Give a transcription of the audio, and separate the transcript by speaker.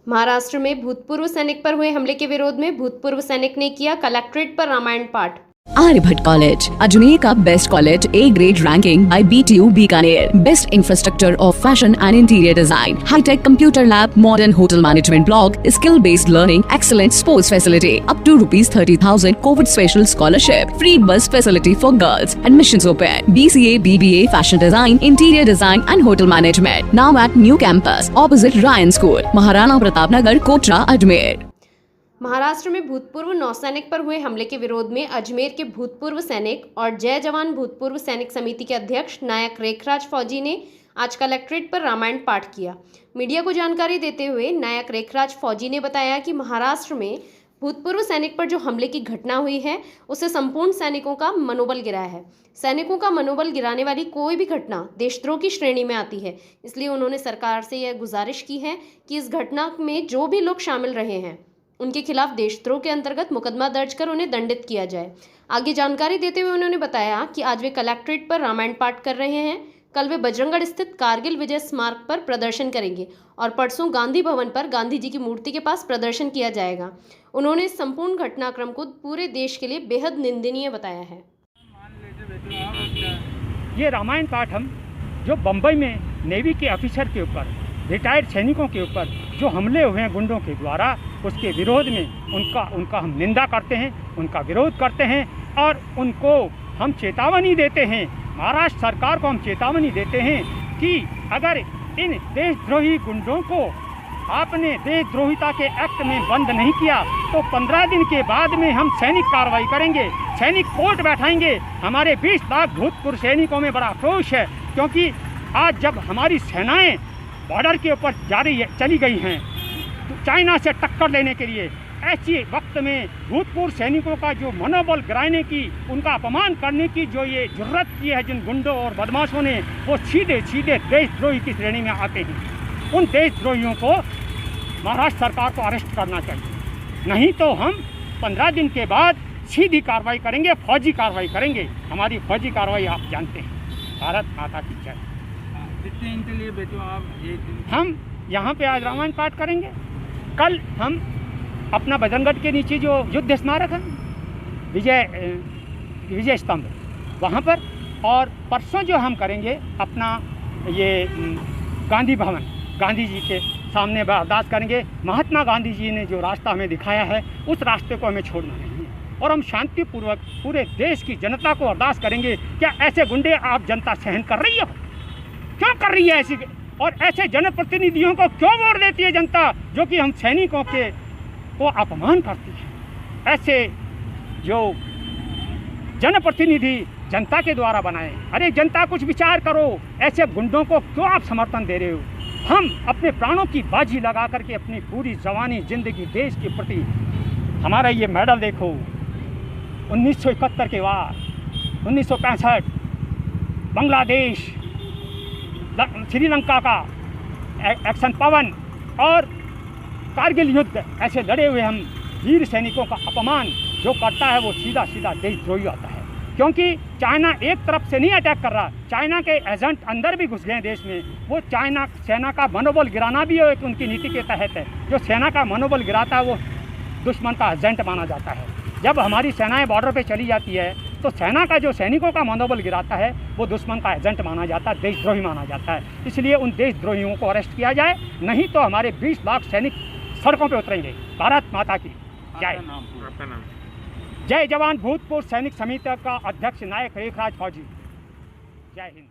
Speaker 1: महाराष्ट्र में भूतपूर्व सैनिक पर हुए हमले के विरोध में भूतपूर्व सैनिक ने किया कलेक्ट्रेट पर रामायण पाठ।
Speaker 2: आर्यभट्ट कॉलेज, अजमेर का best college, A grade ranking by BTU Bikaner, best infrastructure of fashion and interior design, hi-tech computer lab, modern hotel management block, skill based learning, excellent sports facility, up to ₹30,000 covid special scholarship, free bus facility for girls, admissions open, BCA, BBA, fashion design, interior design and hotel management, now at new campus opposite Ryan school, Maharana Pratap Nagar, Kotra, Ajmer.
Speaker 1: Maharashtra में भूतपूर्व नौसैनिक पर हुए हमले के विरोध में अजमेर के भूतपूर्व सैनिक और जय जवान भूतपूर्व सैनिक समिति के अध्यक्ष नायक रेखराज फौजी ने आज कलेक्ट्रेट पर रामायण पाठ किया। मीडिया को जानकारी देते हुए नायक रेखराज फौजी ने बताया कि महाराष्ट्र में भूतपूर्व सैनिक पर जो हमले की घटना हुई है उससे संपूर्ण सैनिकों का मनोबल गिरा है। सैनिकों का मनोबल गिराने वाली कोई भी घटना देशद्रोह की श्रेणी में आती है, इसलिए उन्होंने सरकार से यह गुजारिश की है कि इस घटना में जो भी लोग शामिल रहे हैं उनके खिलाफ देशद्रोह के अंतर्गत मुकदमा दर्ज कर उन्हें दंडित किया जाए। आगे जानकारी देते हुए उन्होंने बताया कि आज वे कलेक्ट्रेट पर रामायण पाठ कर रहे हैं। कल वे बजरंगगढ़ स्थित कारगिल विजय स्मारक पर प्रदर्शन करेंगे और परसों गांधी भवन पर गांधी जी की मूर्ति के पास प्रदर्शन किया जाएगा। उन्होंने इस संपूर्ण घटनाक्रम को पूरे देश के लिए बेहद निंदनीय बताया है।
Speaker 3: ये रामायण पाठ हम जो बम्बई में नेवी के ऑफिसर के ऊपर, रिटायर्ड सैनिकों के ऊपर जो हमले हुए हैं गुंडों के द्वारा, उसके विरोध में उनका हम निंदा करते हैं, उनका विरोध करते हैं और उनको हम चेतावनी देते हैं। महाराष्ट्र सरकार को हम चेतावनी देते हैं कि अगर इन देशद्रोही गुंडों को आपने देशद्रोहिता के एक्ट में बंद नहीं किया तो 15 दिन के बाद में हम सैनिक कार्रवाई करेंगे, सैनिक कोर्ट बैठाएंगे। हमारे 20 लाख भूतपूर्व सैनिकों में बड़ा आक्रोश है, क्योंकि आज जब हमारी सेनाएं बॉर्डर के ऊपर चली गई हैं तो चाइना से टक्कर लेने के लिए, ऐसे वक्त में भूतपूर्व सैनिकों का जो मनोबल गिराने की, उनका अपमान करने की जो ये जुर्रत की है जिन गुंडों और बदमाशों ने, वो सीधे सीधे देशद्रोही की श्रेणी में आते हैं। उन देशद्रोहियों को महाराष्ट्र सरकार को अरेस्ट करना चाहिए, नहीं तो हम 15 दिन के बाद सीधी कार्रवाई करेंगे, फौजी कार्रवाई करेंगे। हमारी फौजी कार्रवाई आप जानते हैं। भारत माता की जय।
Speaker 4: कितने दिन के लिए बैठे हो आप?
Speaker 3: हम यहाँ पे आज रामायण पाठ करेंगे। कल हम अपना बजरंगगढ़ के नीचे जो युद्ध स्मारक है, विजय स्तंभ, वहाँ पर, और परसों जो हम करेंगे अपना ये गांधी भवन, गांधी जी के सामने अरदास करेंगे। महात्मा गांधी जी ने जो रास्ता हमें दिखाया है उस रास्ते को हमें छोड़ना नहीं है और हम शांतिपूर्वक पूरे देश की जनता को अरदास करेंगे, क्या ऐसे गुंडे आप जनता सहन कर रही हो? क्यों कर रही है ऐसी? और ऐसे जनप्रतिनिधियों को क्यों वोट देती है जनता, जो कि हम सैनिकों के को अपमान करती है? ऐसे जो जनप्रतिनिधि जनता के द्वारा बनाए, अरे जनता कुछ विचार करो, ऐसे गुंडों को क्यों आप समर्थन दे रहे हो? हम अपने प्राणों की बाजी लगा करके अपनी पूरी जवानी जिंदगी देश के प्रति, हमारा ये मेडल देखो, 1971 के बाद 1965 बांग्लादेश, श्रीलंका का एक्शन पवन और कारगिल युद्ध, ऐसे लड़े हुए हम वीर सैनिकों का अपमान जो करता है वो सीधा सीधा देशद्रोही होता है। क्योंकि चाइना एक तरफ से नहीं अटैक कर रहा, चाइना के एजेंट अंदर भी घुस गए देश में। वो चाइना सेना का मनोबल गिराना भी एक उनकी नीति के तहत है। जो सेना का मनोबल गिराता है वो दुश्मन का एजेंट माना जाता है। जब हमारी सेनाएं बॉर्डर पे चली जाती है तो सेना का जो सैनिकों का मनोबल गिराता है वो दुश्मन का एजेंट माना जाता है, देशद्रोही माना जाता है। इसलिए उन देशद्रोहियों को अरेस्ट किया जाए, नहीं तो हमारे 20 लाख सैनिक सड़कों पे उतरेंगे। भारत माता की जय।
Speaker 4: आपका नाम?
Speaker 3: जय जवान भूतपूर्व सैनिक समिति का अध्यक्ष नायक रेखराज फौजी। जय हिंद।